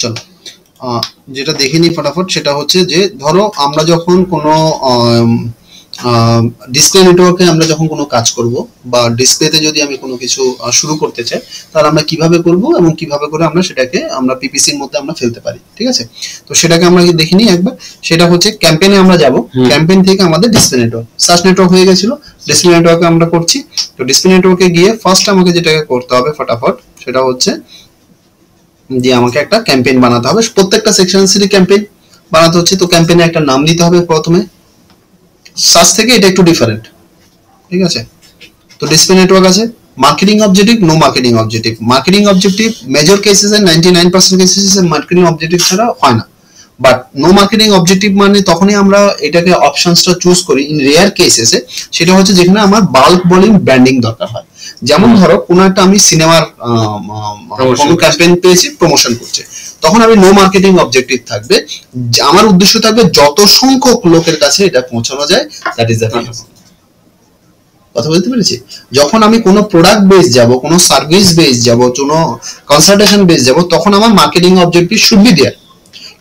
চলো যেটা দেখে নিই ফটাফট, সেটা হচ্ছে যে ধরো আমরা যখন কোনো ডিসপ্লে নেটওয়ার্কে আমরা যখন কোনো কাজ করব বা ডিসপ্লেতে যদি আমি কোনো কিছু শুরু করতে চাই, তাহলে আমরা কিভাবে করব এবং কিভাবে করে আমরা সেটাকে আমরা পিপিসির মধ্যে আমরা ফেলতে পারি। ঠিক আছে, তো সেটাকে আমরা দেখে নিই একবার। সেটা হচ্ছে ক্যাম্পেইনে আমরা যাব, ক্যাম্পেইন থেকে আমাদের ডিসপ্লে নেটওয়ার্ক, সার্চ নেটওয়ার্ক হয়ে গেছিল, ডিসপ্লে নেটওয়ার্কে আমরা করছি। তো ডিসপ্লে নেটওয়ার্কে গিয়ে ফার্স্ট আমাকে যেটাকে করতে হবে ফটাফট, সেটা হচ্ছে যে আমাকে একটা ক্যাম্পেইন বানাতে হবে। প্রত্যেকটা সেকশনেরই ক্যাম্পেইন বানাতে হচ্ছে। তো ক্যাম্পেইনে একটা নাম দিতে হবে প্রথমে, সার্চ থেকে এটা একটু ডিফারেন্ট। ঠিক আছে, তো ডিসপ্লে নেটওয়ার্ক আছে, marketing objective, no marketing objective. Marketing objective major কেসেসে 99% কেসেসে মার্কেটিং অবজেক্টিভ ছাড়া হয় না, বাট নো মার্কেটিং অবজেক্টিভ মানে তখনই আমরা এটাকে অপশনসটা চুজ করি ইন রেয়ার কেসেসে। সেটা হচ্ছে যেখানে আমার বাল্ক ভলিউম ব্র্যান্ডিং দরকার হয়। যেমন ধরো কোনো একটা আমি সিনেমার কোনো ক্যাম্পেইন পেয়েছি, প্রমোশন করছে, তখন আমি নো মার্কেটিং অবজেক্টিভ থাকবে, আমার উদ্দেশ্য থাকবে যত সংখ্যক লোকের কাছে এটা পৌঁছানো যায়, দ্যাট ইজ দ্য পিএস। কথা বলতে পেরেছি? যখন আমি কোনো প্রোডাক্ট বেস যাব, কোনো সার্ভিস বেস যাব, কোনো কনসালটেশন বেস যাব, তখন আমার marketing objective should be there.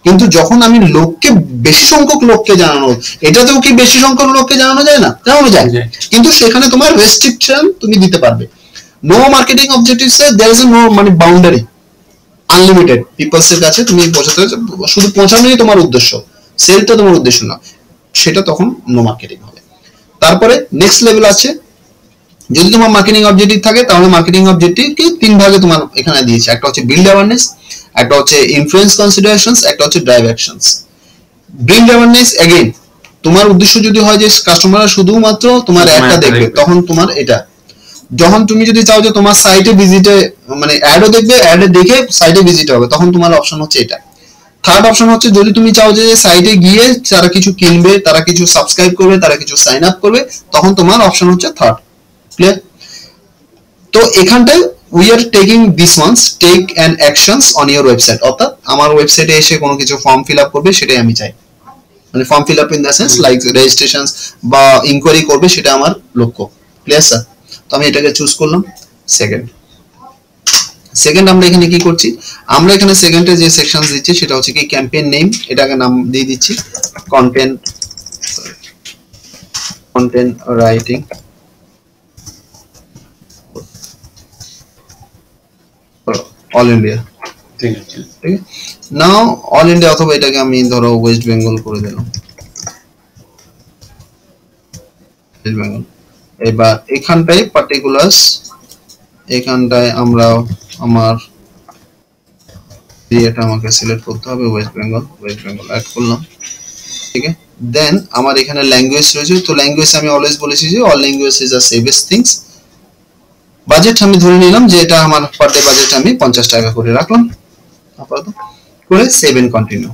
কিন্তু যখন আমি লোককে, বেশি সংখ্যক লোককে জানানো, এটাতেও কি বেশি সংখ্যক লোককে জানানো যায় না? জানানো যায়, কিন্তু সেখানে তোমার রেস্ট্রিকশন তুমি দিতে পারবে। নো মার্কেটিং অবজেক্টিভস এ देयर इज নো মানে বাউন্ডারি, আনলিমিটেড পিপলস এর কাছে তুমি পৌঁছাতে, শুধু পৌঁছানোই তোমার উদ্দেশ্য, সেলটা তোমার উদ্দেশ্য না, সেটা তখন নো মার্কেটিং হবে। তারপরে নেক্সট লেভেল আছে, যদি তোমার মার্কেটিং অবজেক্টিভ থাকে তাহলে মার্কেটিং অবজেক্টিভকে তিন ভাগে তোমার এখানে দিয়েছে, একটা হচ্ছে বিল্ড অ্যাওয়ারনেস, একটা হচ্ছে ইনফ্লুয়েন্স কনসিডারেশনস, একটা হচ্ছে drive actions. Build awareness again তোমার উদ্দেশ্য যদি হয় যে কাস্টমাররা শুধুমাত্র তোমার অ্যাডটা দেখবে, তখন তোমার এটা। যখন তুমি যদি চাও যে তোমার সাইটে ভিজিটে মানে অ্যাডও দেখবে, অ্যাডে দেখে সাইটে ভিজিট হবে, তখন তোমার অপশন হচ্ছে এটা। থার্ড অপশন হচ্ছে যদি তুমি চাও যে সাইটে গিয়ে তারা কিছু কিনবে, তারা কিছু সাবস্ক্রাইব করবে, তারা কিছু সাইন আপ করবে, তখন তোমার অপশন হচ্ছে থার্ড। ক্লিয়ার? তো এখানটায় we are taking these ones, take an actions on your website, অর্থাৎ আমার ওয়েবসাইটে এসে কোনো কিছু ফর্ম ফিল আপ করবে, সেটাই আমি চাই। মানে form fill up in the sense like registration বা ইনকোয়ারি করবে, সেটা আমার লক্ষ্য। Clear sir? তো আমি এটাকে চুজ করলাম সেকেন্ড। আমরা এখানে কি করছি, আমরা এখানে সেকেন্ডে যে সেকশন দিচ্ছি সেটা হচ্ছে কি ক্যাম্পেইন নেম, এটাকে নাম দিয়ে দিচ্ছি কন্টেন্ট রাইটিং অল ইন্ডিয়া। ঠিক আছে, নাও অল ইন্ডিয়া, অথবা এটাকে আমি ধরো ওয়েস্ট বেঙ্গল করে দিলাম, ওয়েস্ট বেঙ্গল। এবার এখানটায় পার্টিকুলারস, এখানটায় আমরা আমার এটা আমাকে সিলেক্ট করতে হবে, ওয়েস্ট বেঙ্গল অ্যাড করলাম। ঠিক আছে, দেন আমার এখানে ল্যাঙ্গুয়েজ রয়েছে, তো ল্যাঙ্গুয়েজ আমি অলওয়েজ বলেছি যে all language is a safest things. Budget আমি ধরে নিলাম যে এটা আমার পার ডে বাজেট আমি 50 টাকা করে রাখলাম আপাতত, করে save and continue.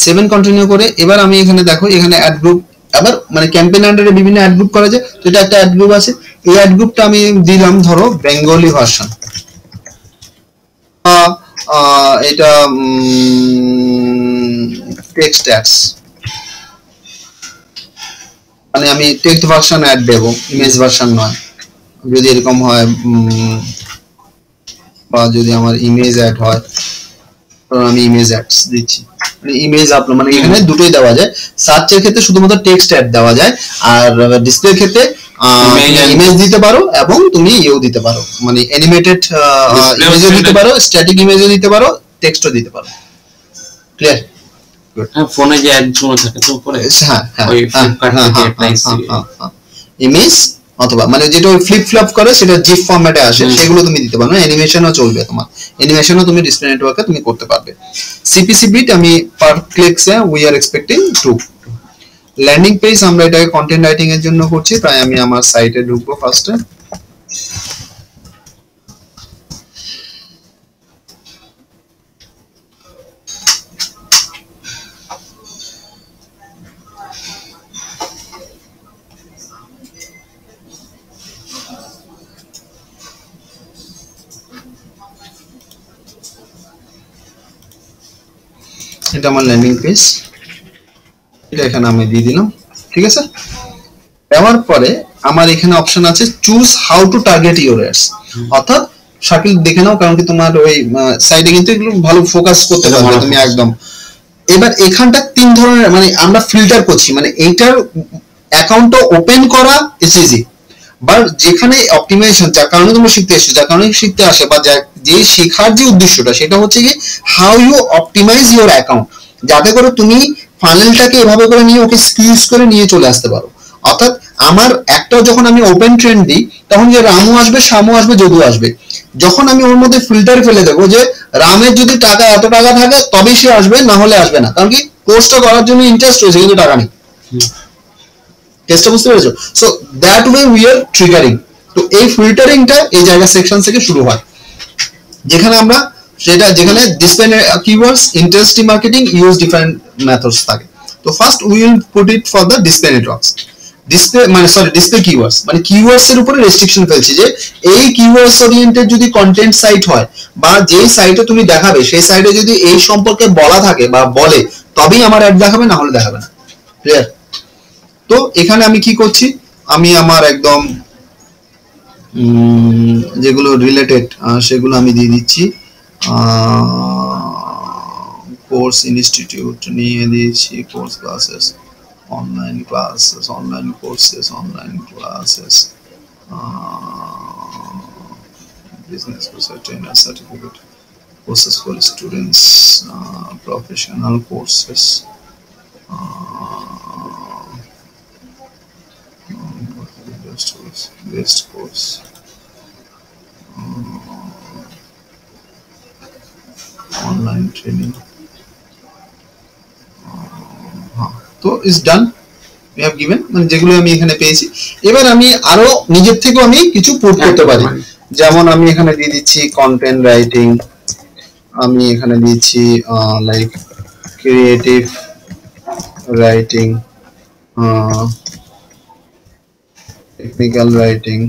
Save and continue করে এবার আমি এখানে দেখো, এখানে অ্যাড গ্রুপ, আবার মানে ক্যাম্পেইন আন্ডারে বিভিন্ন অ্যাড গ্রুপ করা যায়, তো এটা একটা অ্যাড গ্রুপ আছে। এই অ্যাড গ্রুপটা আমি দিলাম ধরো বেঙ্গলি ভার্সন, এটা টেক্সট অ্যাডস, মানে আমি টেক্সট ভার্সন অ্যাড দেব, ইমেজ ভার্সন নয়। যদি এরকম হয় বা যদি আমার ইমেজ অ্যাড হয়, কারণ আমি ইমেজ অ্যাডস দিচ্ছি, মানে ইমেজ আপলোড, মানে এখানে দুটোই দেওয়া যায়। সার্চের ক্ষেত্রে শুধুমাত্র টেক্সট অ্যাড দেওয়া যায়, আর ডিসপ্লের ক্ষেত্রে ইমেজ দিতে পারো এবং তুমি ইও দিতে পারো, মানে অ্যানিমেটেড ইমেজও দিতে পারো, স্ট্যাটিক ইমেজও দিতে পারো, টেক্সটও দিতে পারো। ক্লিয়ার? হ্যাঁ, ফোনে যে অ্যাডগুলো থাকে তো উপরে, হ্যাঁ ওই ফ্লিপকার্ট থেকে অ্যাপ্লাইস ইমেজ, অথবা মানে যেটা ওই ফ্লিপ ফ্লপ করে সেটা জিপ ফরম্যাটে আসে, সেগুলো তুমি দিতে পারো। অ্যানিমেশনও চলবে, তোমার অ্যানিমেশনও তুমি ডিসপ্লে নেটওয়ার্কে তুমি করতে পারবে। সিপিসি বিট আমি পার ক্লিকসে we are expecting 2। Landing page আমরা এটাকে কন্টেন্ট রাইটিং এর জন্য করছি, তাই আমি আমার সাইটে ঢুকবো ফার্স্টে। এটা আমার ল্যান্ডিং পেজ, এটা এখানে আমি দিয়ে দিলাম। ঠিক আছে, দেওয়ার পরে আমার এখানে অপশন আছে choose how to target your ads, অর্থাৎ শাকিল দেখে নাও, কারণ কি তোমার ওই সাইডে কিন্তু এগুলো ভালো ফোকাস করতে পারবে তুমি একদম। এবার এখানটা তিন ধরনের মানে আমরা ফিল্টার করছি, মানে এইটার অ্যাকাউন্টটা ওপেন করা ইজ ইজি, বাট যেখানে অপটিমাইজেশন যার কারণে তোমরা শিখতে এসেছো, যার কারণে শিখতে আসে বা যে শেখার যে উদ্দেশ্যটা সেটা হচ্ছে কি how you optimize your account, যাতে করে তুমি ফানেলটাকে এভাবে করে নিয়ে ওকে স্কুইজ করে নিয়ে চলে আসতে পারো। অর্থাৎ আমার একটা যখন আমি ওপেন ট্রেন্ড দিই তখন যে রামু আসবে, শ্যামু আসবে, যদু আসবে, যখন আমি ওর মধ্যে ফিল্টার ফেলে দেবো যে রামের যদি টাকা এত টাকা থাকে তবেই সে আসবে, না হলে আসবে না, কারণ কি কোর্সটা করার জন্য ইন্টারেস্ট রয়েছে কিন্তু টাকা নেই। কেসটা বুঝতে পেরেছো? So that way we are triggering. তো এই ফিল্টারিংটা এই জায়গা সেকশন থেকে শুরু হয়, যেখানে আমরা সেটা যেখানে display keywords interesting marketing use different methods থাকে। তো first we will put it for the display networks. Display মানে সরি ডিসপ্লে কিওয়ার্ডস মানে কিওয়ার্ডস এর উপরে রেস্ট্রিকশন ফেলছি যে এই কিওয়ার্ডস ওরিয়েন্টেড যদি কন্টেন্ট সাইট হয় বা যেই সাইটে তুমি দেখাবে সেই সাইটে যদি এই সম্পর্কে বলা থাকে বা বলে তবেই আমার অ্যাড দেখাবে, না হলে দেখাবে না। ক্লিয়ার? তো এখানে আমি কি করছি, আমি আমার একদম যেগুলো রিলেটেড সেগুলো আমি দিয়ে দিচ্ছি। কোর্স ইনস্টিটিউট নিয়ে দিয়েছি, course classes, online classes, online courses, online classes, business trainer certificate, courses for students, professional courses, best course, online training. তো is done, we have given মানে যেগুলো আমি এখানে পেয়েছি। এবার আমি আরো নিজের থেকেও আমি কিছু পুট করতে পারি, যেমন আমি এখানে দিয়ে দিচ্ছি কন্টেন্ট রাইটিং, আমি এখানে দিচ্ছি like creative writing, technical writing,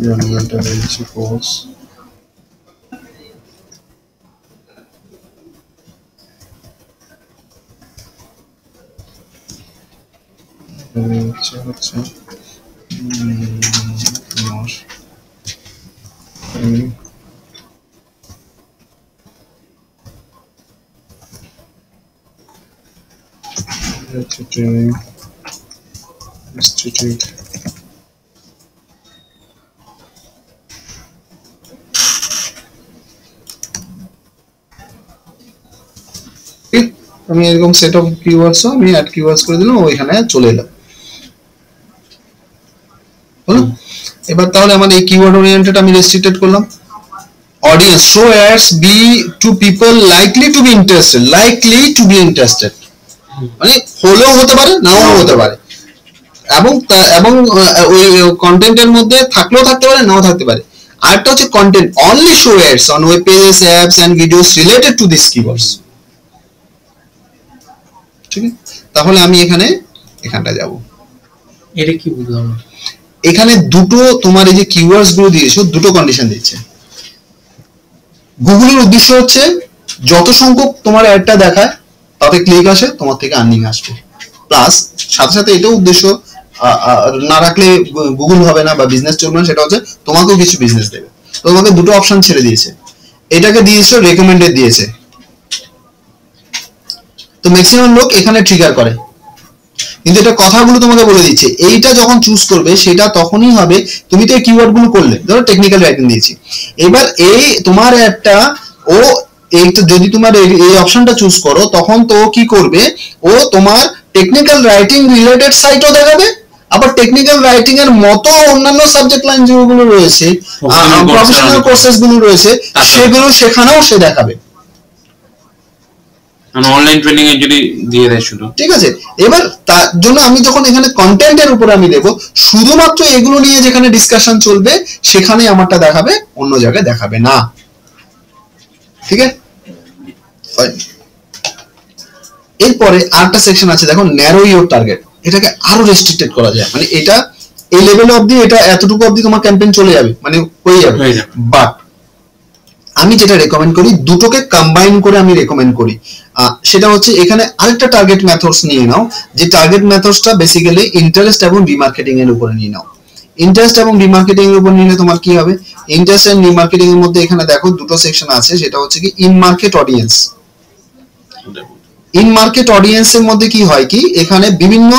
general course, হচ্ছে training institute, আমি এরকম সেট অফ কিওয়ার্ডস আমি অ্যাড কিওয়ার্ডস করে দিলাম, ওইখানে চলে এলাম। হলো? এবার তাহলে আমার এই কিওয়ার্ড ওরিয়েন্টেড আমি রেস্ট্রিক্টেড করলাম। Audience show ads be to people likely to be interested, মানে হলেও হতে পারে নাও হতে পারে, এবং ওই কন্টেন্টের মধ্যে থাকলেও থাকতে পারে নাও থাকতে পারে। আরেকটা হচ্ছে content only show ads on web pages, apps and videos related to this keywords. ঠিক আছে, তাহলে আমি এখানটা যাব। এটা কি বুঝলাম? এখানে দুটো তোমার এই যে কিওয়ার্ডস গুলো দিয়েছো দুটো কন্ডিশন দিচ্ছে। গুগলের উদ্দেশ্য হচ্ছে যত সংখ্যক তোমার অ্যাডটা দেখায় তাতে ক্লিক আসে, তোমার থেকে আর্নিং আসবে, প্লাস সাথে সাথে এটাও উদ্দেশ্য না রাখলে গুগল হবে না বা বিজনেস চলবে না, সেটা হচ্ছে তোমাকেও কিছু বিজনেস দেবে। তো তোমাকে দুটো অপশন ছেড়ে দিয়েছে, এটাকে দিয়েছে রেকমেন্ডেড দিয়েছে। তো ম্যাক্সিমাম লোক এখানে ট্রিগার করে, কিন্তু এটা কথাগুলো তোমাকে বলে দিচ্ছে এইটা যখন চুজ করবে সেটা তখনই হবে তুমি তো এই কিওয়ার্ড গুলো করলে, ধরো টেকনিক্যাল রাইটিং দিয়েছি, এবার এই তোমার একটা ও এইটা যদি তোমার এই অপশনটা চুজ করো তখন তো কি করবে, ও তোমার টেকনিক্যাল রাইটিং রিলেটেড সাইটও দেখাবে, আবার টেকনিক্যাল রাইটিং এর মতো অন্যান্য সাবজেক্ট লাইন যেগুলো রয়েছে, প্রফেশনাল কোর্সেস গুলো রয়েছে সেগুলো সেখানেও সে দেখাবে। অনলাইন ট্রেনিং এ যদি দিয়ে দেয় শুধু, ঠিক আছে। এবার তার জন্য আমি যখন এখানে কন্টেন্টের উপরে আমি দেব, শুধুমাত্র এগুলো নিয়ে যেখানে ডিসকাশন চলবে সেখানে আমারটা দেখাবে, অন্য জায়গায় দেখাবে না। ঠিক আছে, এরপরে আরেকটা সেকশন আছে, দেখো ন্যারো ইওর টার্গেট। এটাকে আরো রেস্ট্রিক্টেড করা যায়, মানে এটা এই লেভেল অবধি, এটা এতটুকু অবধি তোমার ক্যাম্পেইন চলে যাবে, মানে হয়ে যাবে। বাট আমি যেটা রেকমেন্ড করি, দুটোকে কম্বাইন করে আমি রেকমেন্ড করি, সেটা হচ্ছে এখানে আরেকটা টার্গেট মেথডস নিয়ে নাও, যে টার্গেট মেথডসটা বেসিক্যালি ইন্টারেস্ট এবং রিমার্কেটিং এর উপরে নিয়ে নাও। ইন্টারেস্ট এবং রিমার্কেটিং এর উপর নিলে তোমার কি হবে, ইন্টারেস্ট এন্ড রিমার্কেটিং এর মধ্যে এখানে দেখো দুটো সেকশন আছে, সেটা হচ্ছে কি in market audience. In market audience এর মধ্যে কি হয় কি, এখানে বিভিন্ন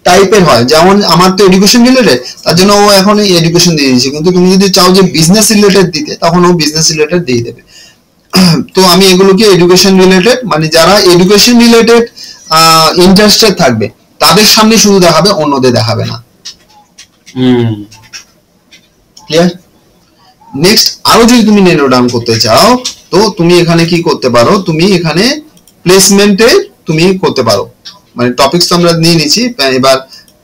টাইপের হয়, যেমন আমার তো এডুকেশন রিলেটেড, তার জন্য ও এখন এডুকেশন দিয়ে দিয়েছে, কিন্তু তুমি যদি চাও যে বিজনেস রিলেটেড দিতে, তখন ও বিজনেস রিলেটেড দিয়ে দেবে। তো আমি এগুলোকে এডুকেশন রিলেটেড, মানে যারা এডুকেশন রিলেটেড ইন্টারেস্টেড থাকবে তাদের সামনে শুধু দেখাবে, অন্যদের দেখাবে না। ক্লিয়ার? নেক্সট, আরো যদি তুমি নেরো ডাউন করতে চাও, তো তুমি এখানে কি করতে পারো, তুমি এখানে প্লেসমেন্টে তুমি করতে পারো, মানে টপিকস তো আমরা নিয়ে নিচ্ছি, এবার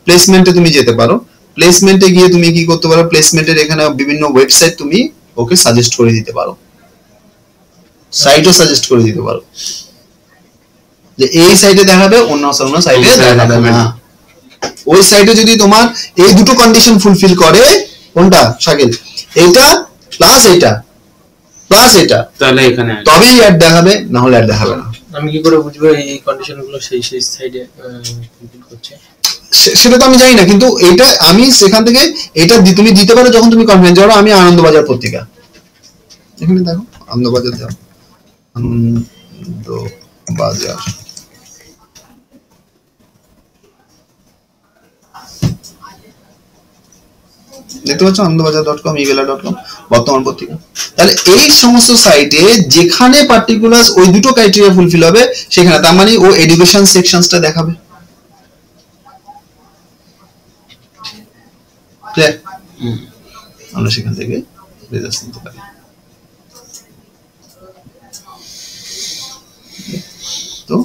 প্লেসমেন্টে তুমি যেতে পারো। প্লেসমেন্টে গিয়ে তুমি কি করতে পারো, প্লেসমেন্টের এখানে বিভিন্ন ওয়েবসাইট তুমি ওকে সাজেস্ট করে দিতে পারো, সাইটও সাজেস্ট করে দিতে পারো, যে এই সাইটে দেখাবে, অন্য সাইটে দেখাবে না। ওই সাইটে যদি তোমার এই দুটো কন্ডিশন ফুলফিল করে, কোনটা শাকিল, এইটা প্লাস এইটা প্লাস এটা, তাহলে এখানে তবেই অ্যাড দেখাবে, না হলে অ্যাড দেখাবে না। আমি কি করে বুঝবো এই কন্ডিশনগুলো সেই সাইডে ফুলফিল করছে? সেটা তো আমি জানি না, কিন্তু এটা আমি সেখান থেকে এটা তুমি দিতে পারো যখন তুমি কনফিডেন্স। ধরো আমি আনন্দবাজার পত্রিকা, এখানে দেখো আনন্দবাজার দাও, আনন্দবাজার, দেখতে পাচ্ছ আনন্দবাজার.com, ইবেলা.com, বর্তমান পত্রিকা। তাহলে এই সমস্ত সাইটে যেখানে পার্টিকুলার ওই দুটো ক্রাইটেরিয়া ফুলফিল হবে সেখানে, তার মানে ও এডুকেশন সেকশনসটা দেখাবে। আমরা সেখান থেকে রেজাল্ট নিতে পারি। তো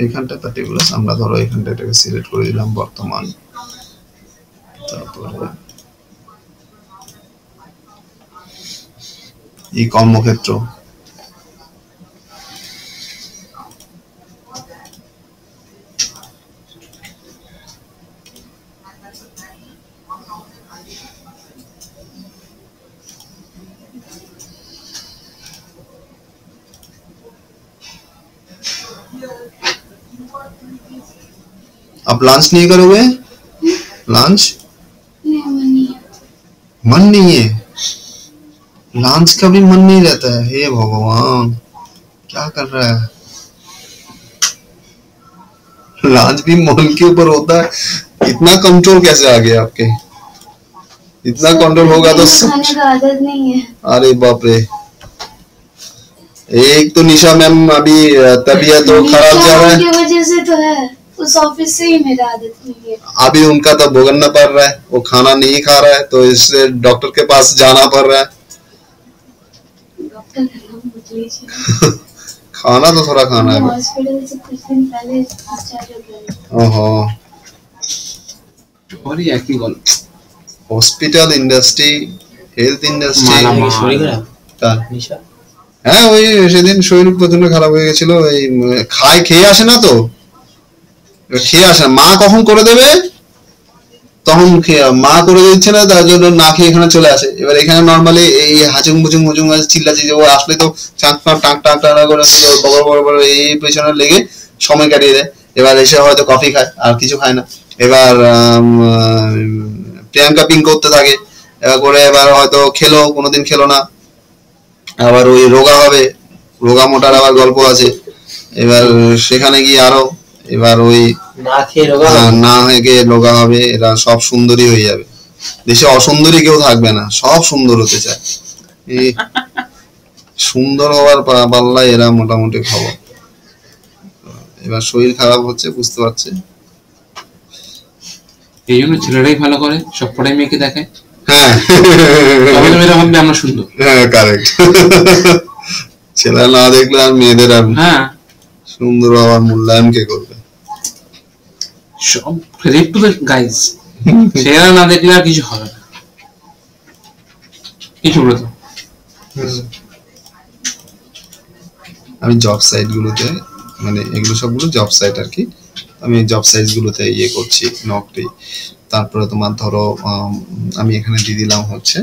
এখানটা পার্টিকুলার আমরা ধরো এখানটা এটাকে সিলেক্ট করে দিলাম বর্তমান, তারপরে এই কর্মক্ষেত্র, आप लंच नहीं करोगे? लंच मन नहीं है, लंच का भी मन नहीं रहता है। हे भगवान, क्या कर रहा है? लंच भी मन के ऊपर होता है, इतना कंट्रोल कैसे आ गया आपके? इतना कंट्रोल होगा तो खाने का आदत नहीं है। अरे बाप रे, एक तो निशा मैम अभी तबीयत तो खराब जा रहा है, की वजह से तो है, उस ऑफिस से ही मेरा आदत नहीं है। अभी उनका तो भुगतना पड़ रहा है, वो खाना नहीं खा रहा है, तो इसलिए डॉक्टर के पास जाना पड़ रहा है। डॉक्टर का नाम पूछ लीजिए। खाना तो थोड़ा खाना है। हॉस्पिटल से कुछ दिन पहले डिस्चार्ज हो गया। ओहो, और ये की गल हॉस्पिटल इंडस्ट्री, हेल्थ इंडस्ट्রি শরীর খারাপ তার, নিশা, হ্যাঁ ওই সেদিন শরীর প্রচন্ড খারাপ হয়ে গেছিল, এই খেয়ে আসে না তো, খেয়ে আসে, মা কখন করে দেবে তখন মা করে দিচ্ছে না, তার জন্য না খেয়ে এখানে চলে আসে। এবার এখানে নর্মালি এই হাজুং বুজুং মুজুং চিল্লাচি, যে ও আসলে তো চাঁক ফাঁক টাক টাক টাক করে বড় বড় বড় এই পেছনে লেগে সময় কাটিয়ে দেয়। এবার এসে হয়তো কফি খায়, আর কিছু খায় না। এবার প্রিয়াঙ্কা পিং করতে থাকে, এবার করে এবার হয়তো খেলো, কোনোদিন খেলো না, আবার ওই রোগা হবে, রোগা মোটার আবার গল্প আছে। এবার সেখানে গিয়ে আরো এবার ওই না খেয়ে রোগা হবে, এরা সব সুন্দরী হয়ে যাবে, দেশে অসুন্দরী কেউ থাকবে না, সব সুন্দর হতে চায়। এই সুন্দর হওয়ার পাল্লায় এরা মোটামুটি খবর। এবার শরীর খারাপ হচ্ছে, বুঝতে পারছে, এই জন্য ছেলেরাই ভালো করে, সব কটাই মেয়েকে দেখে। হ্যাঁ মেয়েরা ভাববে আমরা সুন্দর। হ্যাঁ কারেক্ট, ছেলে না দেখলে আর মেয়েদের আর সুন্দর হওয়ার মূল্যায়ন কে করবে? সব রেপ টু দ্য গাইজ, ছেলেরা না দেখলে আর কিছু হবে না, কিছু বলে তো। আমি জব সাইট গুলোতে, মানে এগুলো সবগুলো জব সাইট আর কি, আমি জব সাইজ গুলোতে ইয়ে করছি নকরি। তারপরে তোমার ধরো আমি এখানে দিয়ে দিলাম হচ্ছে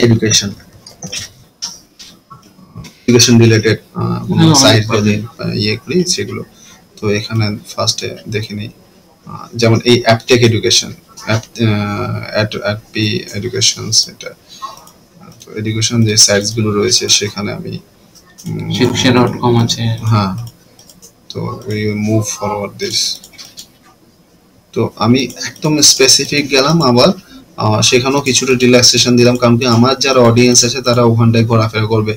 এডুকেশন রিলেটেড কোনো সাইট যদি ইয়ে করি সেগুলো। তো এখানে ফার্স্টে দেখে নিই, যেমন এই অ্যাপটেক এডুকেশন, অ্যাপি এডুকেশন, এটা এডুকেশন যে সাইটস গুলো রয়েছে সেখানে আমি shiksha.com আছে। হ্যাঁ, তো উই মুভ ফরওয়ার্ড দিস। তো আমি একদম স্পেসিফিক গেলাম, আবার সেখানেও কিছুটা রিল্যাক্সেশন দিলাম, কারণ কি আমার যারা অডিয়েন্স আছে তারা ওখানটায় ঘোরাফেরা করবে,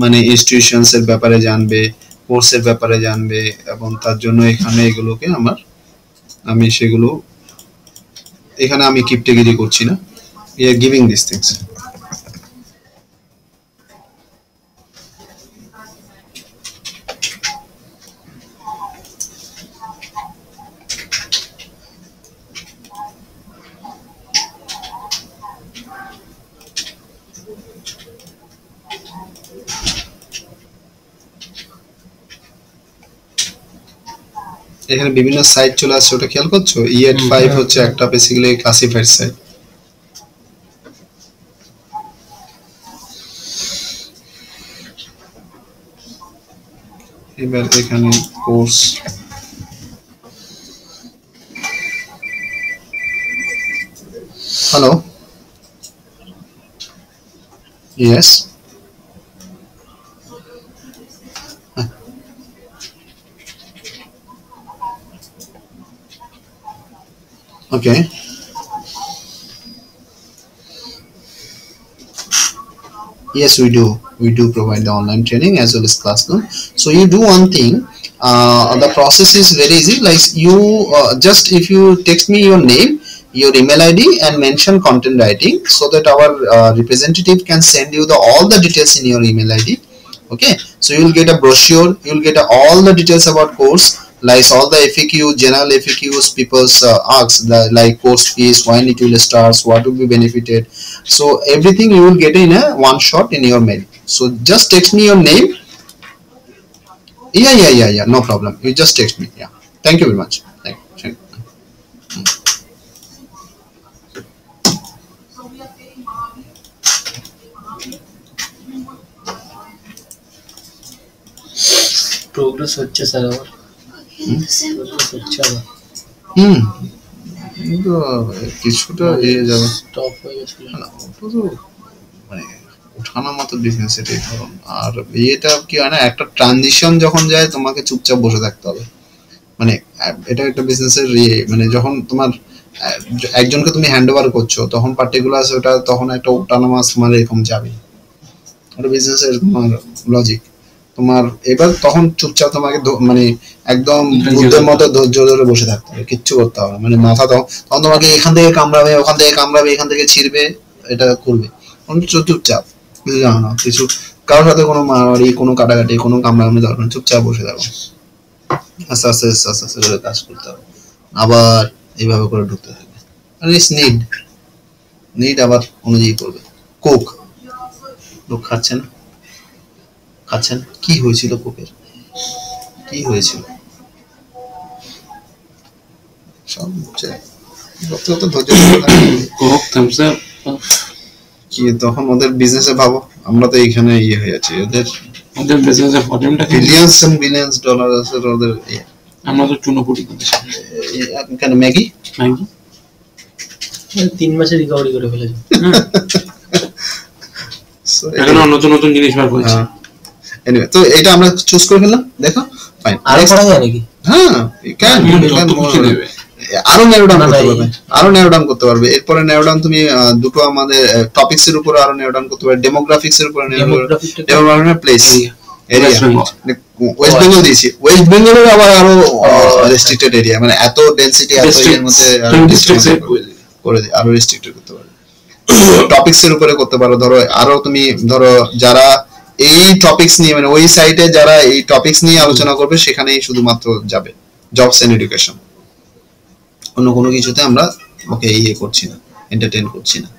মানে ইনস্টিটিউশনস এর ব্যাপারে জানবে, কোর্সের ব্যাপারে জানবে, এবং তার জন্য এখানে এগুলোকে আমি সেগুলো এখানে আমি কিপটেগিরি করছি না, we are giving this things. এখানে বিভিন্ন সাইট চলে আসছে, ওটা খেয়াল করছো? E85 হচ্ছে একটা বেসিক্যালি ক্লাসিফাইড সাইট। এবার এখানে course, hello, yes, okay. Yes, we do provide the online training as well as classroom. So you do one thing, the process is very easy, like you just if you text me your name, your email ID and mention content writing, so that our representative can send you all the details in your email ID. Okay, so you will get a brochure, you will get all the details about course, like all the FAQ, general FAQs people's ask, like course fees, when it will start, what will be benefited, so everything you will get in a one shot in your mail. So just text me your name. Yeah, no problem, you just text me. Yeah, thank you very much. Thank you. Progress হচ্ছে sir, আবার Same হচ্ছে আবার কিন্তু কিছুটা এড়িয়ে যাবে, stop হয়ে গেছিল। না ওটা তো মানে ওঠানোর মতো বিজনেস এটাই ধরুন। আর এটা কি হয় না, একটা ট্রানজিশন যখন যায় তোমাকে চুপচাপ বসে থাকতে হবে, মানে এটা একটা বিজনেসের মানে যখন তোমার একজনকে তুমি হ্যান্ড ওভার করছো তখন পার্টিকুলার ওটা তখন একটা ওঠানামাজ তোমার এরকম যাবে, ওটা বিজনেসের তোমার লজিক। তোমার এবার তখন চুপচাপ তোমাকে মানে একদম বুদ্ধের মতো ধৈর্য ধরে বসে থাকতে হবে, কিচ্ছু করতে হবে, মানে মাথা তখন তোমাকে এখান থেকে কামড়াবে, ওখান থেকে কামড়াবে, এখান থেকে ছিড়বে, এটা করবে চুপচাপ, কিছু জানো না, কিছু কারোর সাথে কোনো মারামারি, কোনো কাটাকাটি, কোনো কামড়াকামড়ি দরকার নেই, চুপচাপ বসে থাকো, আস্তে আস্তে আস্তে আস্তে করে কাজ করতে হবে, আবার এইভাবে করে ঢুকতে থাকবে। আর ইটস নিড আবার অনুযায়ী করবে। কোক লোক খাচ্ছে না, কি হয়েছিল কোকের, কি হয়েছিল সব কি তখন ওদের বিজনেসে ভাবো, আমরা তো এইখানে ইয়ে হয়ে যাচ্ছি, ওদের বিজনেসের প্রবলেমটা বিলিয়ন্স ডলার আছে ওদের, আমরা তো চুনোপুটি করছি। কেন ম্যাগি 3 মাসে রিকভারি করে ফেলেছে, এখন নতুন নতুন জিনিস বার করছে। এনিওয়ে, তো এটা আমরা চুজ করে ফেললাম, দেখো ফাইন। আরো করা যায় নাকি? হ্যাঁ, আরো ন্যারো ডাউন করতে পারবে, এরপরে ন্যারো ডাউন তুমি দুটো আমাদের টপিকস এর উপর আরো ন্যারো ডাউন করতে পারবে, ডেমোগ্রাফিক্স এর উপর demographic place area, West Bengal দিয়েছি, ওয়েস্ট বেঙ্গলের আবার আরো রেস্ট্রিক্টেড এরিয়া, মানে এত ডেনসিটি এত এর মধ্যে করে দিই, আরো রেস্ট্রিক্টেড করতে পারবে। টপিকস এর উপরে করতে পারো, ধরো আরো তুমি ধরো যারা এই টপিকস নিয়ে, মানে ওই সাইটে যারা এই টপিকস নিয়ে আলোচনা করবে সেখানেই শুধুমাত্র যাবে, জবস এন্ড এডুকেশন, অন্য কোনো কিছুতে আমরা ওকে ইয়ে করছি না, এন্টারটেইন করছি না।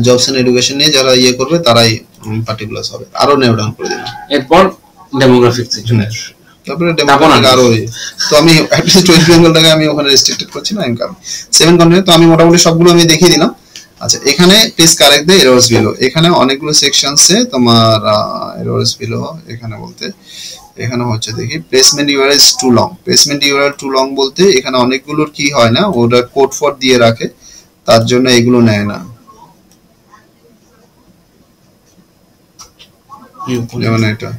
জবস এন্ড এডুকেশন নিয়ে যারা ইয়ে করবে তারাই পার্টিকুলার হবে, আরো নেও ডাউন করে দিলাম। এরপর ডেমোগ্রাফিক্স এর জন্য তারপরে তারপর ডেমোক্রেটিক আরো তো আমি অ্যাটলিস্ট ওয়েস্ট বেঙ্গলটাকে আমি ওখানে রেস্ট্রিক্টেড করছি না ইনকাম 7 কন্টিনেন্ট। তো আমি মোটামুটি সবগুলো আমি দেখিয়ে দিলাম। আচ্ছা এখানে please correct the errors below, এখানে অনেকগুলো সেকশনসে তোমার এরর্স বিলো এখানে বলতে এখানে হচ্ছে দেখি placement URL is too long. Placement URL too long বলতে এখানে অনেকগুলোর কি হয় না, ওরা কোড ফর দিয়ে রাখে, তার জন্য এগুলো নেয় না। যেমন এটা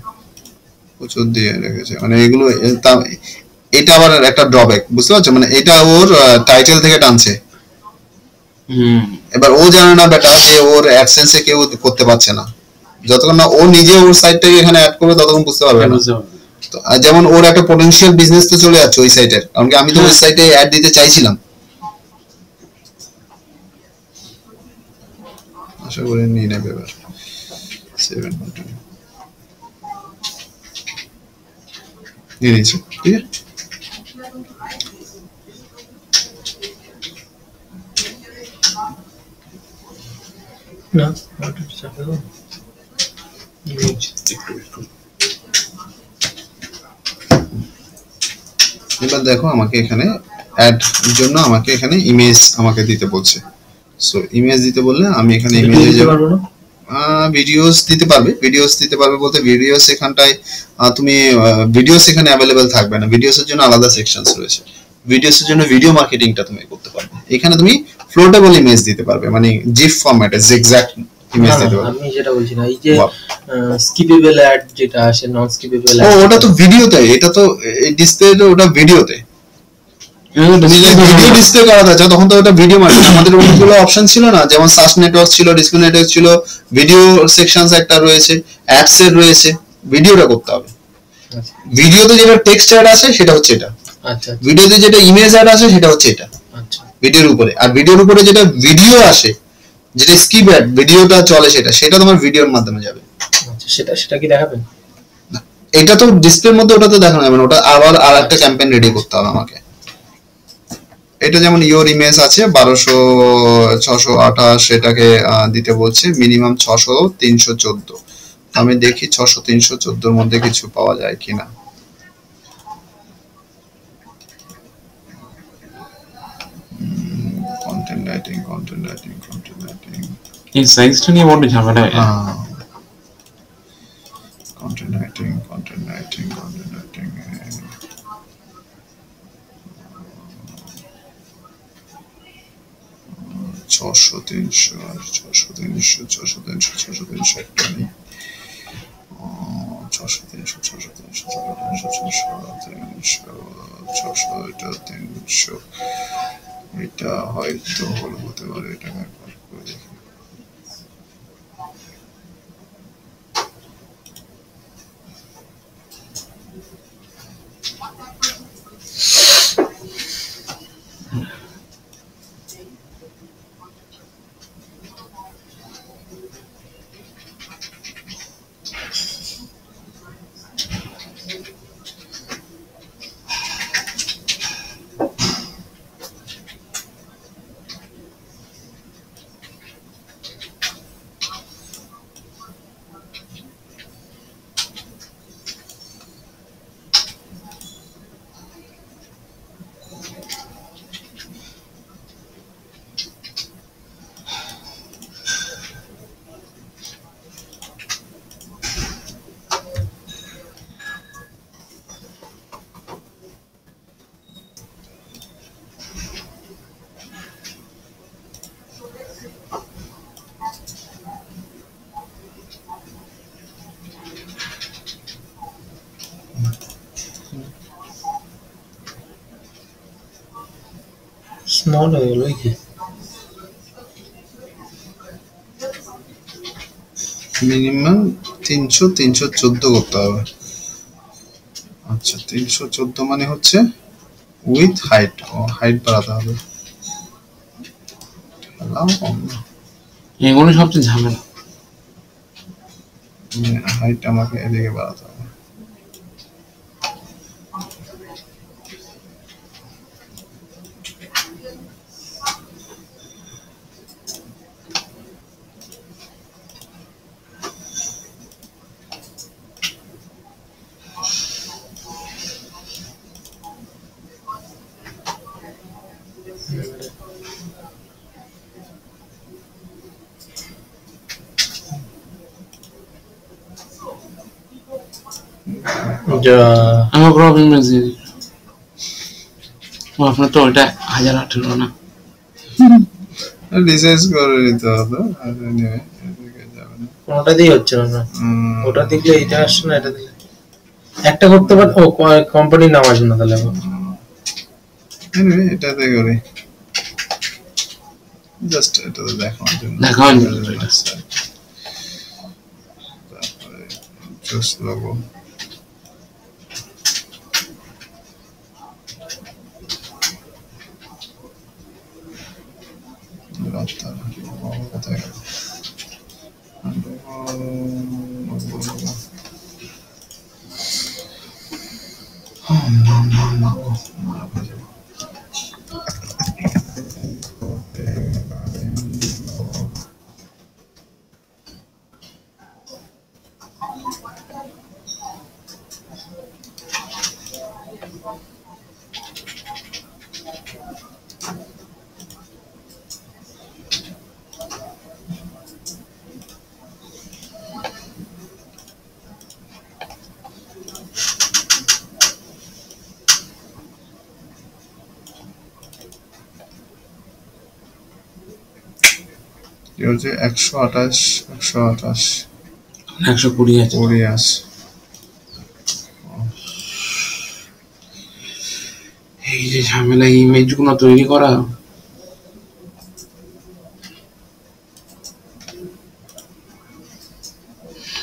প্রচুর দিয়ে রেখেছে, মানে এগুলো এটা আবার একটা ড্রব্যাক, বুঝতে পারছো? মানে এটা ওর টাইটেল থেকে টানছে। এবার ও জানে না বেটা যে ওর অ্যাডসেন্সে কেউ করতে পারছে না, যতক্ষণ না ও নিজে ওর সাইটটাকে এখানে অ্যাড করবে ততক্ষণ বুঝতে পারবে না। তো যেমন ওর একটা পটেনশিয়াল বিজনেস তো চলে যাচ্ছে ওই সাইটের, কারণ কি আমি তো ওই সাইটে অ্যাড দিতে চাইছিলাম। আশা করি নিয়ে নেবে এবার 7 নিয়ে নিচ্ছে, ঠিক আছে। না ওটা চাপে দাও। এবার দেখো আমাকে এখানে অ্যাড জন্য আমাকে এখানে ইমেজ আমাকে দিতে বলছে। সো ইমেজ দিতে বললে আমি এখানে ইমেজে দিতে পারবো না। ভিডিওস দিতে পারবে। ভিডিওস দিতে পারবে বলতে ভিডিওস এখানটায় তুমি ভিডিওস এখানে অ্যাভেলেবেল থাকবে না, ভিডিওসের জন্য আলাদা সেকশনস রয়েছে। ভিডিওসের জন্য ভিডিও মার্কেটিংটা তুমি করতে পারবে। এখানে তুমি ফ্লোটেবল ইমেজ দিতে পারবে, মানে জিফ ফরম্যাটে জিগজ্যাগ ইমেজ দিতে পারবে। আমি যেটা বলছি না, এই যে স্কিপেবল অ্যাড যেটা আসে, নন স্কিপেবল ও ওটা তো ভিডিওতে, এটা তো ডিসপ্লেতে, ওটা ভিডিওতে। তুমি যে ভিডিও ডিসপ্লে করা যাচ্ছে তখন তো ওটা ভিডিও মার্কেট। আমাদের অনেকগুলো অপশন ছিল না, যেমন সার্চ নেটওয়ার্ক ছিল, ডিসপ্লে নেটওয়ার্ক ছিল, ভিডিও সেকশনস একটা রয়েছে, অ্যাপস এর রয়েছে, ভিডিওটা করতে হবে। ভিডিওতে যেটা টেক্সট অ্যাড আছে সেটা হচ্ছে এটা, আচ্ছা ভিডিওতে যেটা ইমেজ অ্যাড আছে সেটা হচ্ছে এটা আচ্ছা ভিডিওর উপরে। আর ভিডিওর উপরে যেটা ভিডিও আসে, যেটা স্কিপ অ্যাড ভিডিওটা চলে, সেটা তোমার ভিডিওর মাধ্যমে যাবে। আচ্ছা, সেটা কি দেখাবেন? এটা তো ডিসপ্লের মধ্যে, ওটা তো দেখানো যাবে না, ওটা আবার আর একটা ক্যাম্পেইন রেডি করতে হবে আমাকে। এটা যেমন ইওর ইমেজ আছে 1200-628, এটাকে দিতে বলছে মিনিমাম 600-314। আমি দেখি 600-314 মধ্যে কিছু পাওয়া যায় কিনা। কন্টেন্ট রাইটিং এই সাইজটা নিয়ে বড় ঝামেলা। কন্টেন্ট রাইটিং 600-300 একটা নেই। 600-300 এটা হয়তো হতে পারে। এটা একবার করে দেখি। স্মল হয়ে গেল কি? মিনিমাম 300-314 করতে হবে। আচ্ছা 314 মানে হচ্ছে উইথ হাইট, হাইট বাড়াতে হবে। এগুলো সবচেয়ে ঝামেলা। হাইট আমাকে এদিকে বাড়াতে হবে। যা আমার প্রবলেম আছে আপনার তো ওটা 1018 না রিসার্চ করে নিতে হবে আর anyway, এদিকে যাবে না। ওটাতেই হচ্ছে না ওটা দেখলে এটা আসছে না এটা দিলে একটা করতে পার ও কোম্পানির নাম আসবে না তাহলে anyway, এটাতে করি জাস্ট এটাতে দেখানোর জন্য দেখানোর জন্য এটা। তারপরে জাস্ট লোগো কোথায় গেল কি হচ্ছে 128 120 আছে কোরিয়াস এই যে ঝামেলা ইমেজ গুলো তৈরি করা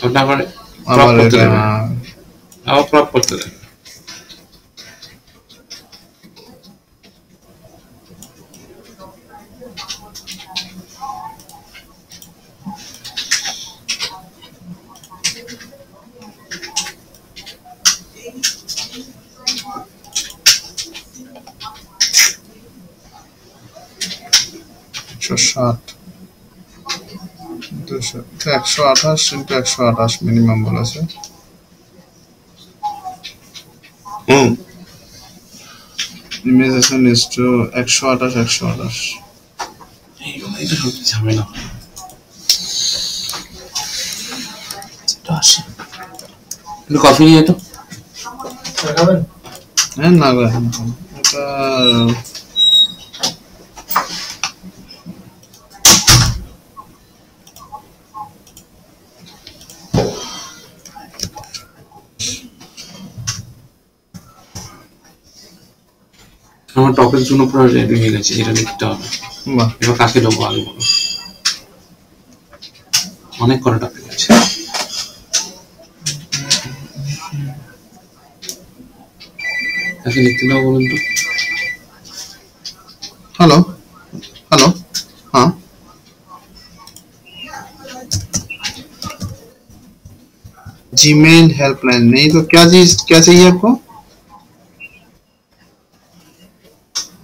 ওটা আবার আবার crop করতে এটা দেবে আবার ক্রপ করতে দেবে একশো ষাট 128 into 128 মিনিমাম বলেছে ইমেজেশন ইজ টু 128 এইটা সত্যি ঝামেলা একটু কফি নিয়ে তো খাবেন হ্যাঁ না গো, এটা আমার টপের জন্য পুরো রেডি হয়ে গেছে এটা লিখতে হবে বাহ এবার কাকে দেবো আগে বলো অনেক কটা টপিক আছে কাকে লিখতে দেবো বলুন তো हेलो हेलो हाँ जीमेल हेल्पलाइन नहीं तो क्या चीज क्या चाहिए आपको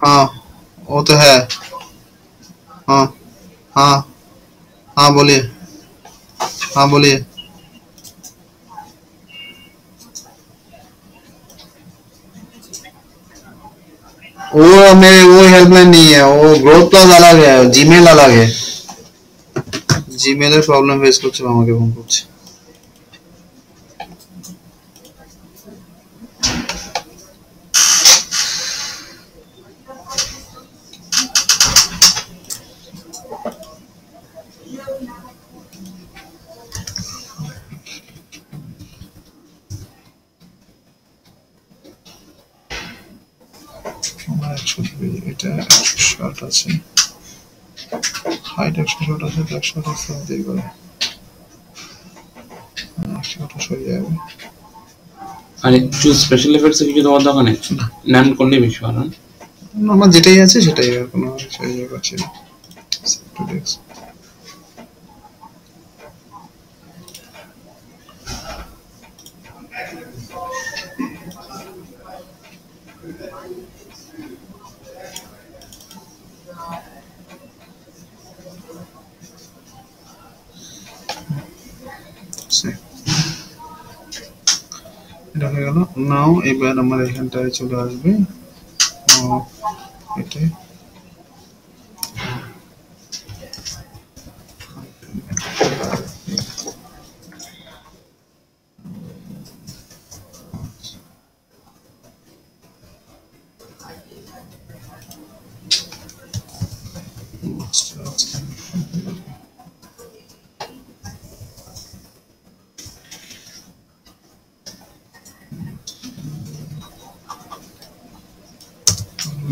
हाँ वो तो है हाँ हाँ हाँ बोलिए हाँ बोलिए वो मेरे वो हेल्पलाइन नहीं है वो ग्रोथ प्लस अलग है जीमेल अलग है জিমেলের প্রবলেম ফেস করছে আমাকে ফোন করছে আমার 100 এটা 160 আছে হাইট 160 আছে 128 দিয়ে করে 128 হয়ে যাবে আর একটু স্পেশাল এফেক্টস কিছু দেওয়ার দরকার নেই নাম করলে বেশি ভালো আমার যেটাই আছে সেটাই আর কোনো সেই করছি না এটা হয়ে গেল নাও এবার আমার এখানটায় চলে আসবে এটাই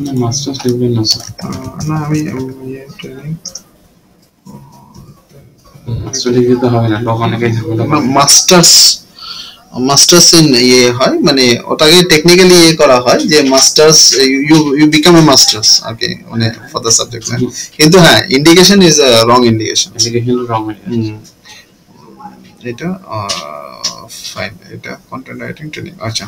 না মাস্টার্স ডিগ্রি না স্যার, না আমি ট্রেনিং মাস্টার ডিগ্রি তো হবে না, লোক অনেকেই ঝামেলা করে। মাস্টার্স মাস্টার্স ইন ইয়ে হয়, মানে ওটাকে টেকনিক্যালি ইয়ে করা হয় যে masters you you become a masters okay, মানে ফর দ্য সাবজেক্ট। কিন্তু হ্যাঁ, indication is a wrong indication. Education wrong হয়ে যাচ্ছে। এটা ফাইন, এটা কন্টেন্ট রাইটিং ট্রেনিং। আচ্ছা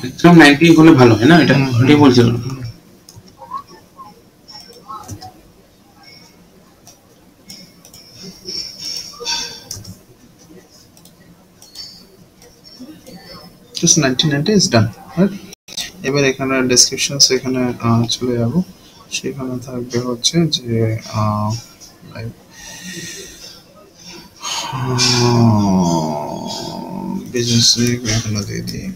ম্যাক্সিমাম 90 হলে ভালো হয় না, এটা ওটাই বলছিল। just 1990 is done, right? এবার এখানে ডেসক্রিপশনস এখানে চলে যাব, সেখানে থাকবে হচ্ছে যে বিজনেস এখানে দিয়ে দিই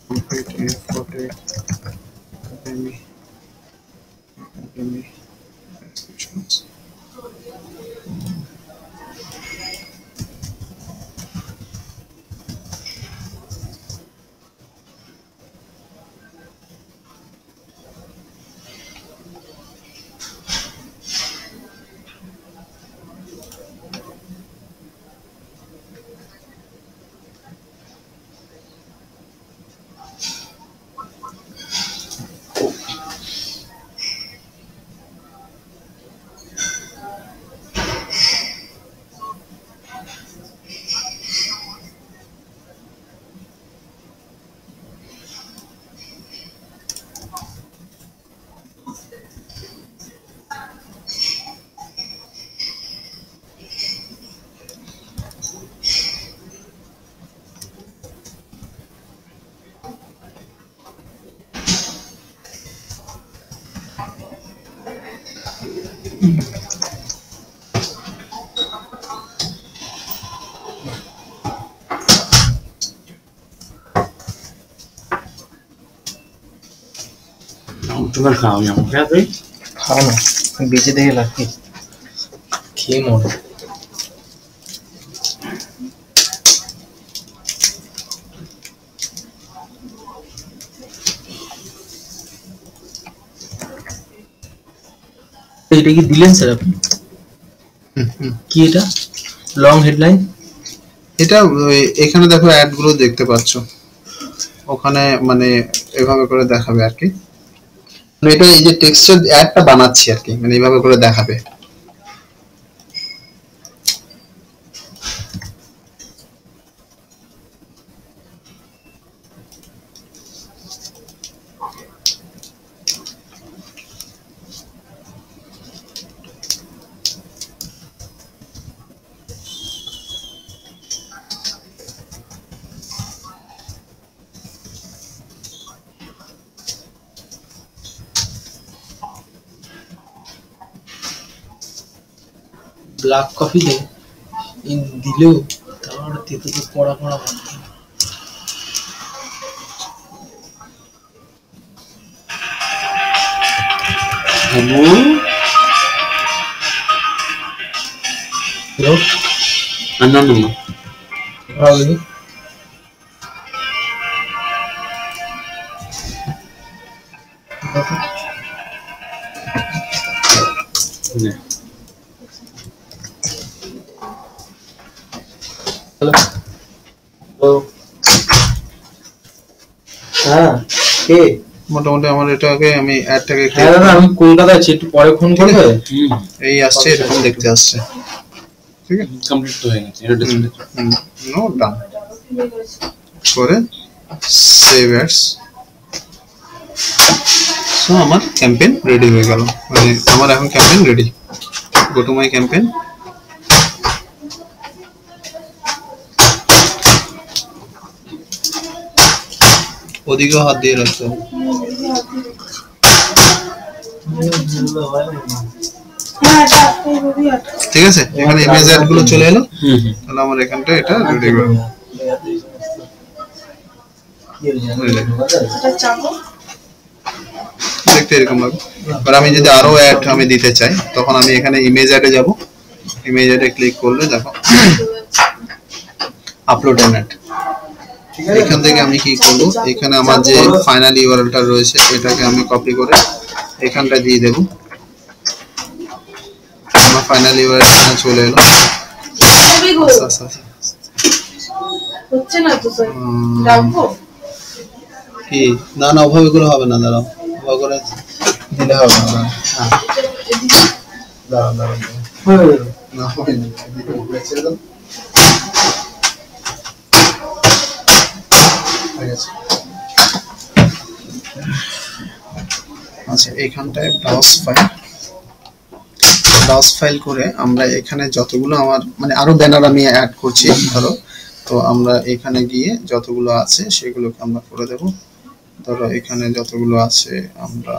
কমপ্লিট ইনফোটেক একাডেমি ডেসক্রিপশনস। তোমার খাওয়া যাবো খেয়া তুই খাও না, বেঁচে দেখে লাগবে, খেয়ে মরে। এটা কি দিলেন স্যার আপনি? কি এটা লং হেডলাইন? এটা এখানে দেখো অ্যাড গুলো দেখতে পাচ্ছ, ওখানে মানে এভাবে করে দেখাবে আর কি, মানে এটা এই যে টেক্সচার অ্যাডটা বানাচ্ছি আর কি, মানে এইভাবে করে দেখাবে। ব্ল্যাক কফি দিলেও তার তেতো তো পড়া পড়া ভাবতে Hello? Unknown number. How are you? Yeah. Hello? Hello? হ্যাঁ কে? মোটামুটি আমার এটাকে আমি অ্যাডটাকে হ্যাঁ দাদা আমি কলকাতায় আছি, একটু পরে ফোন করবে। এই আসছে এরকম দেখতে আসছে, ঠিক আছে? কমপ্লিট তো হয়ে গেছে এটা ডিসপ্লে। নো ডান করে সেভ অ্যাডস। সো আমার ক্যাম্পেইন রেডি হয়ে গেল, মানে আমার এখন campaign ready. Go to my campaign, ওদিকেও হাত দিয়ে রাখতে হবে। ঠিক আছে, এখানে ইমেজ অ্যাড গুলো চলে এলো, তাহলে আমার এখানটা এটা রেডি করে দেবো। দেখতে এরকম লাগবে। এবার আমি যদি আরো অ্যাড আমি দিতে চাই, তখন আমি এখানে ইমেজ অ্যাডে যাব, ইমেজ অ্যাডে ক্লিক করলে দেখো আপলোড অ্যান অ্যাড। এখান থেকে আমি কি করব, এখানে আমার যে ফাইনাল ইউআরএলটা রয়েছে এটাকে আমি কপি করে এখানটা দিয়ে দেব। আমার ফাইনাল ইউআরএল এখানে চলে এলো। হচ্ছে না তো স্যার, রাখবো কি না না ওভাবে করে হবে না, দাঁড়াও ওভাবে করে দিলে হবে না। হ্যাঁ দাঁড়াও দাঁড়াও না হবে না, ছেড়ে দাও। আচ্ছা এইখানটায় ব্রাউজ ফাইল করে আমরা এখানে যতগুলো আমার মানে আরো ব্যানার আমি অ্যাড করছি ধরো, তো আমরা এখানে গিয়ে যতগুলো আছে সেগুলোকে আমরা করে দেব। ধরো এখানে যতগুলো আছে আমরা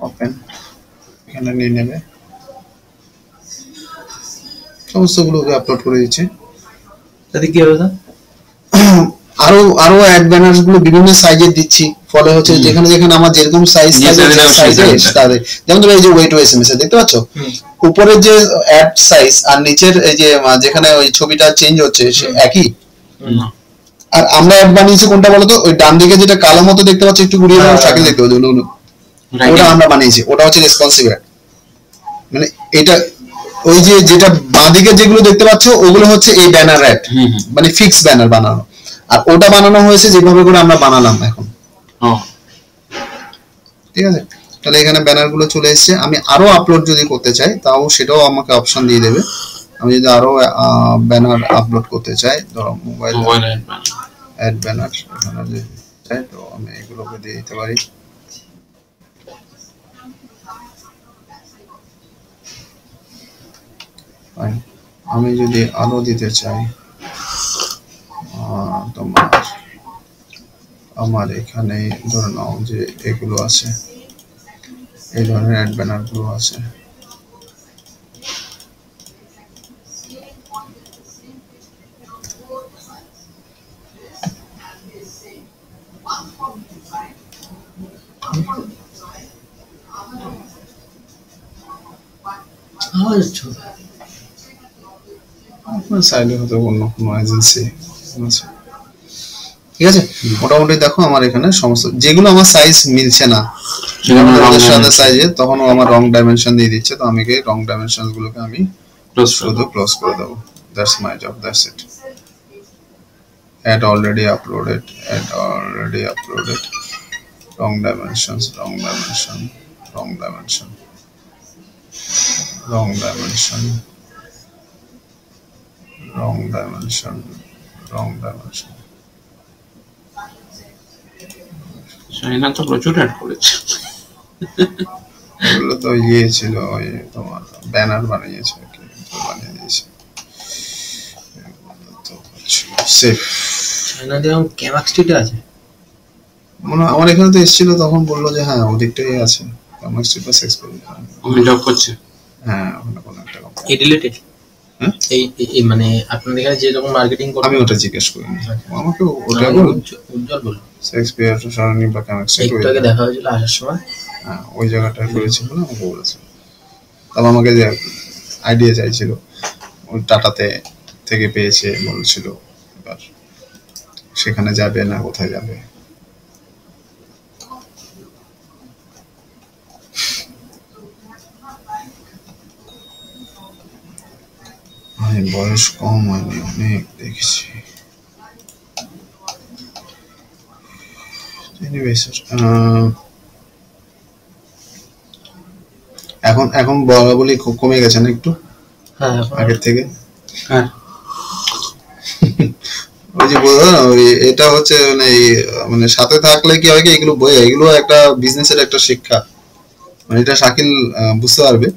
ওপেন এখানে নিয়ে নেবে, সমস্তগুলোকে আপলোড করে দিচ্ছি। তাতে কি হবে স্যার? আরো আরো অ্যাড ব্যানার্স গুলো বিভিন্ন সাইজের দিচ্ছি, ফলে হচ্ছে যেখানে যেখানে আমার যেরকম সাইজ থাকে, যেমন ধরো এই যে ওয়েট এসএমএস দেখতে পাচ্ছ, উপরের যে অ্যাড সাইজ আর নিচের এই যে যেখানে ওই ছবিটা চেঞ্জ হচ্ছে সে একই। আর আমরা অ্যাড বানিয়েছি কোনটা বলতো, ওই ডান দিকে যেটা কালো মতো দেখতে পাচ্ছ একটু ঘুরিয়ে দাও, শাকিল দেখতে পাচ্ছ, ওটা আমরা বানিয়েছি, ওটা হচ্ছে রেসপন্সিভ অ্যাড। মানে এটা ওই যে যেটা বাঁদিকে যেগুলো দেখতে পাচ্ছ ওগুলো হচ্ছে এই ব্যানার অ্যাড, মানে ফিক্স ব্যানার বানানো। আর ওটা বানানো হয়েছে যেভাবে করে আমরা বানালাম এখন, ঠিক আছে? তাহলে এখানে ব্যানার গুলো চলে এসেছে। আমি আরো আপলোড যদি করতে চাই তাও সেটাও আমাকে অপশন দিয়ে দেবে। আমি যদি আরো ব্যানার আপলোড করতে চাই, ধরো মোবাইল অ্যাড ব্যানার এখানে যে চাই, তো আমি এগুলোকে দিয়ে দিতে পারি। আমি যদি আলো দিতে চাই, তোমার আমার এখানে ধরে নাও যে এগুলো আছে, এই ধরনের অ্যাড ব্যানার গুলো আছে, আপনার সাইডে হয়তো অন্য কোনো এজেন্সি আছে, ঠিক আছে? মোটামুটি দেখো আমার এখানে সমস্ত যেগুলো আমার সাইজ মিলছে না সাইজে, তখন ও আমার রং ডাইমেনশন দিয়ে দিচ্ছে, তো আমি রং ডাইমেনশন গুলোকে আমি শুধু ক্লোজ করে দেবো। That's my job, that's it. Ad already uploaded, wrong dimensions, wrong dimension, wrong dimension, wrong dimension, wrong dimension, wrong dimension. চাইনা তো প্রচুর অ্যাড করেছে, এগুলো তো ইয়ে ছিল, ওই তোমার ব্যানার বানিয়েছে, বানিয়ে দিয়েছে। সেফ চাইনা দিয়ে ক্যামাক স্ট্রিটে আছে মনে, আমার এখানে তো এসেছিল, তখন বললো যে হ্যাঁ ওদিকটাই আছে, ক্যামাক স্ট্রিট বা সেক্স আমি জব করছি। হ্যাঁ ওখানে কোনো একটা কোম্পানি এডিলেটেড। হ্যাঁ এই মানে আপনাদের এখানে যে রকম মার্কেটিং করতে আমি ওটা জিজ্ঞেস করিনি, আমাকে ওটা আমাকে বলুন উজ্জ্বল বলুন শেক্সপিয়ার সরণি বা কানেকশন একটু আগে দেখা হয়েছিল আসার সময়। ওই জায়গাটা করেছি বলে আমাকে বলেছে। তাহলে আমাকে যে আইডিয়া চাইছিল ওই টাটাতে থেকে পেয়েছে বলছিল, এবার সেখানে যাবে না কোথায় যাবে। বয়স কম হয়নি, অনেক দেখেছি। এখন এখন বলা বলি খুব কমে গেছে না একটু হ্যাঁ এখন আগের থেকে? হ্যাঁ ওই যে বললো না, ওই এটা হচ্ছে মানে মানে সাথে থাকলে কি হয় কি, এগুলো বই, এগুলো একটা বিজনেসের একটা শিক্ষা, মানে এটা শাকিল বুঝতে পারবে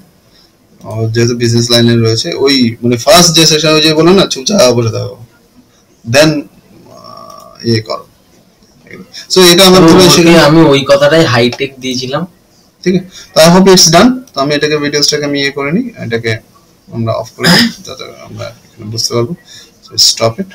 যেহেতু বিজনেস লাইনে রয়েছে। ওই মানে ফার্স্ট যে সেশন ওই যে বলো না চুপচাপ বসে থাকো, দেন ইয়ে করো। সো এটা আমার আমি ওই কথাটাই হাইটেক দিয়েছিলাম। ঠিক আছে, তো আই হোপ ইটস ডান। তো আমি এটাকে ভিডিওসটাকে আমি ইয়ে করে নিই, এটাকে আমরা অফ করে দিই যাতে আমরা এখানে বুঝতে পারবো। So stop it.